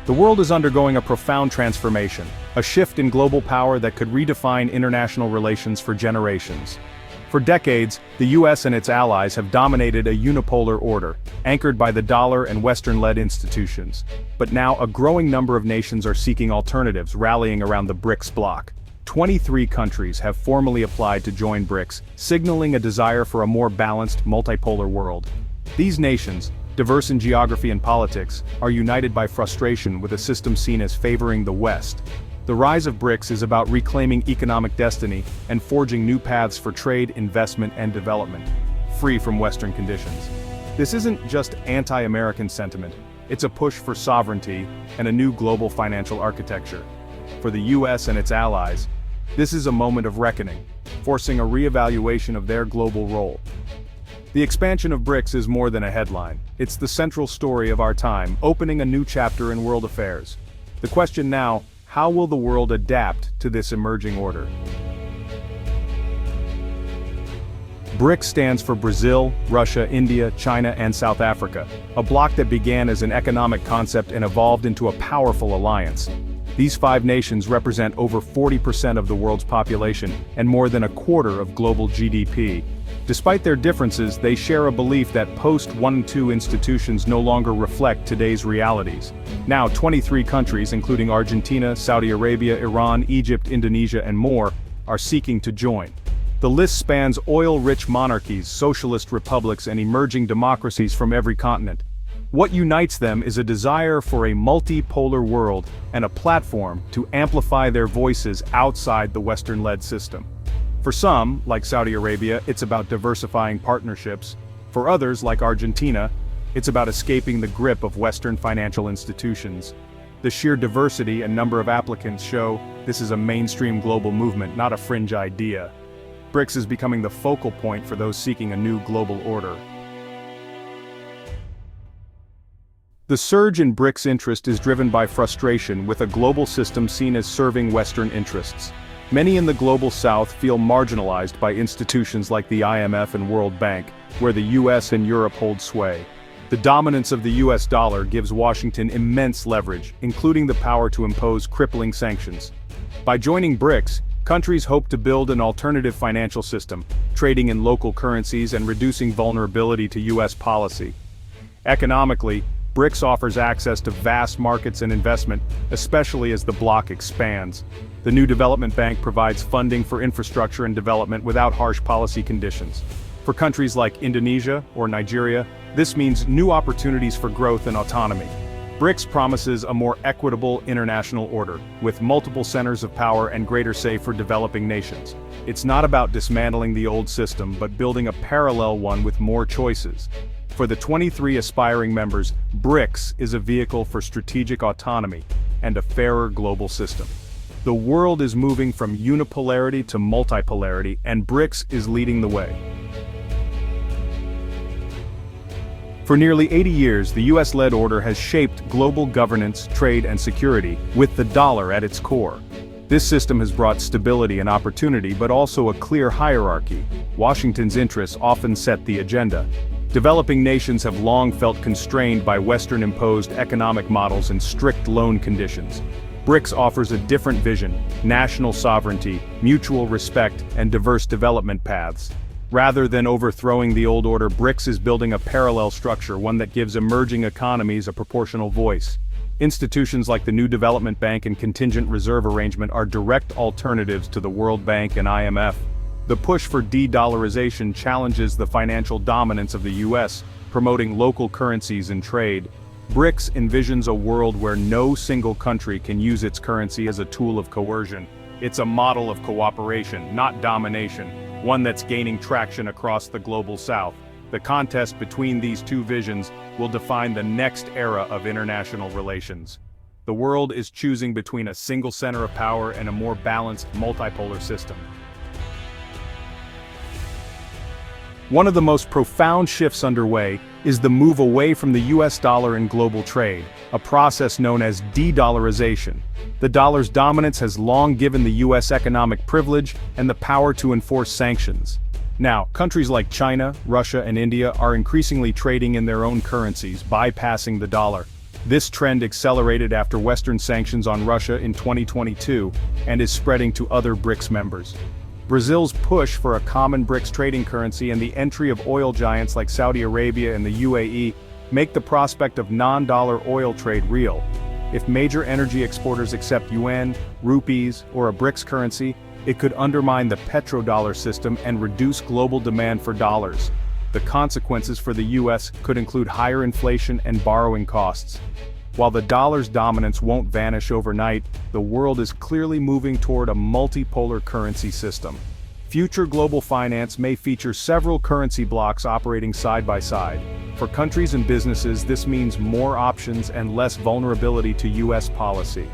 The world is undergoing a profound transformation, a shift in global power that could redefine international relations for generations. For decades, the US and its allies have dominated a unipolar order, anchored by the dollar and Western-led institutions. But now a growing number of nations are seeking alternatives, rallying around the BRICS bloc. 23 countries have formally applied to join BRICS, signaling a desire for a more balanced, multipolar world. These nations, diverse in geography and politics, are united by frustration with a system seen as favoring the West. The rise of BRICS is about reclaiming economic destiny and forging new paths for trade, investment, and development, free from Western conditions. This isn't just anti-American sentiment, it's a push for sovereignty and a new global financial architecture. For the US and its allies, this is a moment of reckoning, forcing a re-evaluation of their global role. The expansion of BRICS is more than a headline. It's the central story of our time, opening a new chapter in world affairs. The question now, how will the world adapt to this emerging order? BRICS stands for Brazil, Russia, India, China, and South Africa, a bloc that began as an economic concept and evolved into a powerful alliance. These 5 nations represent over 40% of the world's population and more than a quarter of global GDP. Despite their differences, they share a belief that post-World War II institutions no longer reflect today's realities. Now 23 countries, including Argentina, Saudi Arabia, Iran, Egypt, Indonesia, and more, are seeking to join. The list spans oil-rich monarchies, socialist republics, and emerging democracies from every continent. What unites them is a desire for a multipolar world and a platform to amplify their voices outside the Western-led system. For some, like Saudi Arabia, it's about diversifying partnerships. For others, like Argentina, it's about escaping the grip of Western financial institutions. The sheer diversity and number of applicants show this is a mainstream global movement, not a fringe idea. BRICS is becoming the focal point for those seeking a new global order. The surge in BRICS interest is driven by frustration with a global system seen as serving Western interests. Many in the global South feel marginalized by institutions like the IMF and World Bank, where the US and Europe hold sway. The dominance of the US dollar gives Washington immense leverage, including the power to impose crippling sanctions. By joining BRICS, countries hope to build an alternative financial system, trading in local currencies and reducing vulnerability to US policy. Economically, BRICS offers access to vast markets and investment, especially as the bloc expands. The new development bank provides funding for infrastructure and development without harsh policy conditions. For countries like Indonesia or Nigeria, this means new opportunities for growth and autonomy. BRICS promises a more equitable international order, with multiple centers of power and greater say for developing nations. It's not about dismantling the old system, but building a parallel one with more choices. For the 23 aspiring members, BRICS is a vehicle for strategic autonomy and a fairer global system. The world is moving from unipolarity to multipolarity, and BRICS is leading the way. For nearly 80 years, the US-led order has shaped global governance, trade, and security, with the dollar at its core. This system has brought stability and opportunity, but also a clear hierarchy. Washington's interests often set the agenda. Developing nations have long felt constrained by Western-imposed economic models and strict loan conditions. BRICS offers a different vision: national sovereignty, mutual respect, and diverse development paths. Rather than overthrowing the old order, BRICS is building a parallel structure, one that gives emerging economies a proportional voice. Institutions like the new Development Bank and Contingent Reserve Arrangement are direct alternatives to the World Bank and IMF. The push for de-dollarization challenges the financial dominance of the US, promoting local currencies and trade. BRICS envisions a world where no single country can use its currency as a tool of coercion. It's a model of cooperation, not domination, one that's gaining traction across the global South. The contest between these two visions will define the next era of international relations. The world is choosing between a single center of power and a more balanced, multipolar system. One of the most profound shifts underway is the move away from the US dollar in global trade, a process known as de-dollarization. The dollar's dominance has long given the US economic privilege and the power to enforce sanctions. Now, countries like China, Russia, and India are increasingly trading in their own currencies, bypassing the dollar. This trend accelerated after Western sanctions on Russia in 2022 and is spreading to other BRICS members. Brazil's push for a common BRICS trading currency and the entry of oil giants like Saudi Arabia and the UAE make the prospect of non-dollar oil trade real. If major energy exporters accept yuan, rupees, or a BRICS currency, it could undermine the petrodollar system and reduce global demand for dollars. The consequences for the US could include higher inflation and borrowing costs. While the dollar's dominance won't vanish overnight, the world is clearly moving toward a multipolar currency system. Future global finance may feature several currency blocks operating side by side. For countries and businesses, this means more options and less vulnerability to US policy.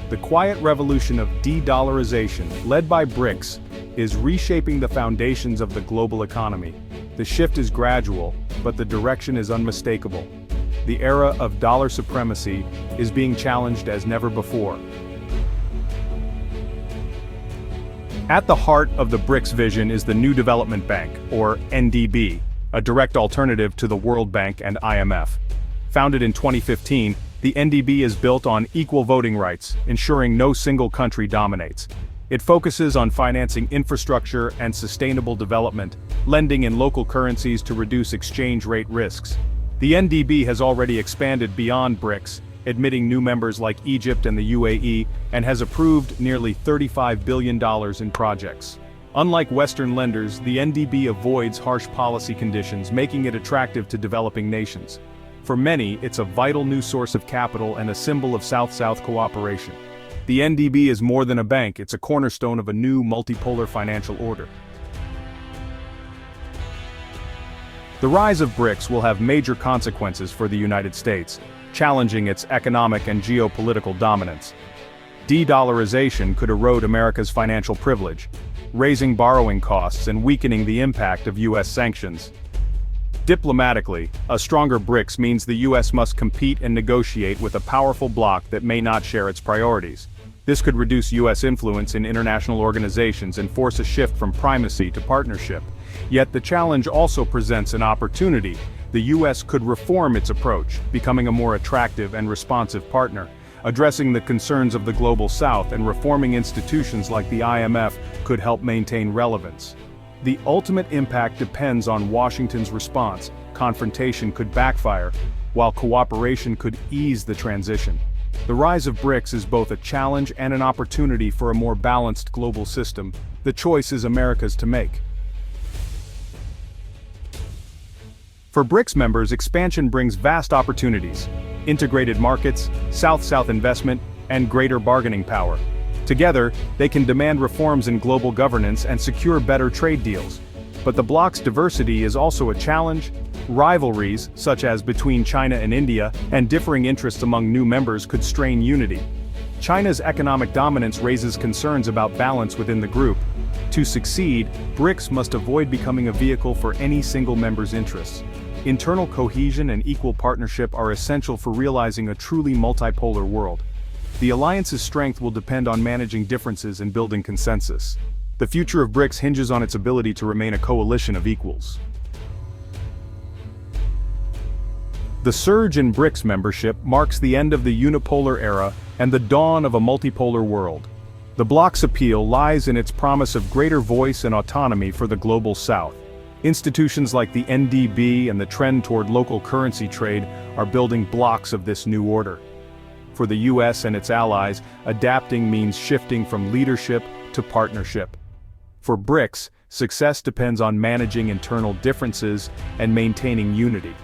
The quiet revolution of de-dollarization, led by BRICS, is reshaping the foundations of the global economy. The shift is gradual, but the direction is unmistakable. The era of dollar supremacy is being challenged as never before. At the heart of the BRICS vision is the New Development Bank, or NDB, a direct alternative to the World Bank and IMF. Founded in 2015, the NDB is built on equal voting rights, ensuring no single country dominates. It focuses on financing infrastructure and sustainable development, lending in local currencies to reduce exchange rate risks. The NDB has already expanded beyond BRICS, admitting new members like Egypt and the UAE, and has approved nearly $35 billion in projects. Unlike Western lenders, the NDB avoids harsh policy conditions, making it attractive to developing nations. For many, it's a vital new source of capital and a symbol of South-South cooperation. The NDB is more than a bank, it's a cornerstone of a new multipolar financial order. The rise of BRICS will have major consequences for the United States, challenging its economic and geopolitical dominance. De-dollarization could erode America's financial privilege, raising borrowing costs and weakening the impact of US sanctions. Diplomatically, a stronger BRICS means the US must compete and negotiate with a powerful bloc that may not share its priorities. This could reduce US influence in international organizations and force a shift from primacy to partnership. Yet the challenge also presents an opportunity. The US could reform its approach, becoming a more attractive and responsive partner, addressing the concerns of the Global South, and reforming institutions like the IMF could help maintain relevance. The ultimate impact depends on Washington's response. Confrontation could backfire, while cooperation could ease the transition. The rise of BRICS is both a challenge and an opportunity for a more balanced global system. The choice is America's to make. For BRICS members, expansion brings vast opportunities: integrated markets, South-South investment, and greater bargaining power. Together, they can demand reforms in global governance and secure better trade deals. But the bloc's diversity is also a challenge. Rivalries, such as between China and India, and differing interests among new members could strain unity. China's economic dominance raises concerns about balance within the group. To succeed, BRICS must avoid becoming a vehicle for any single member's interests. Internal cohesion and equal partnership are essential for realizing a truly multipolar world. The alliance's strength will depend on managing differences and building consensus. The future of BRICS hinges on its ability to remain a coalition of equals. The surge in BRICS membership marks the end of the unipolar era and the dawn of a multipolar world. The bloc's appeal lies in its promise of greater voice and autonomy for the Global South. Institutions like the NDB and the trend toward local currency trade are building blocks of this new order. For the US and its allies, adapting means shifting from leadership to partnership. For BRICS, success depends on managing internal differences and maintaining unity.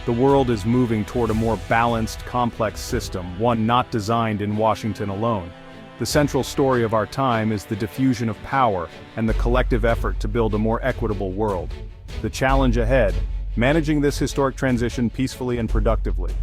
The world is moving toward a more balanced, complex system, one not designed in Washington alone. The central story of our time is the diffusion of power and the collective effort to build a more equitable world. The challenge ahead: managing this historic transition peacefully and productively.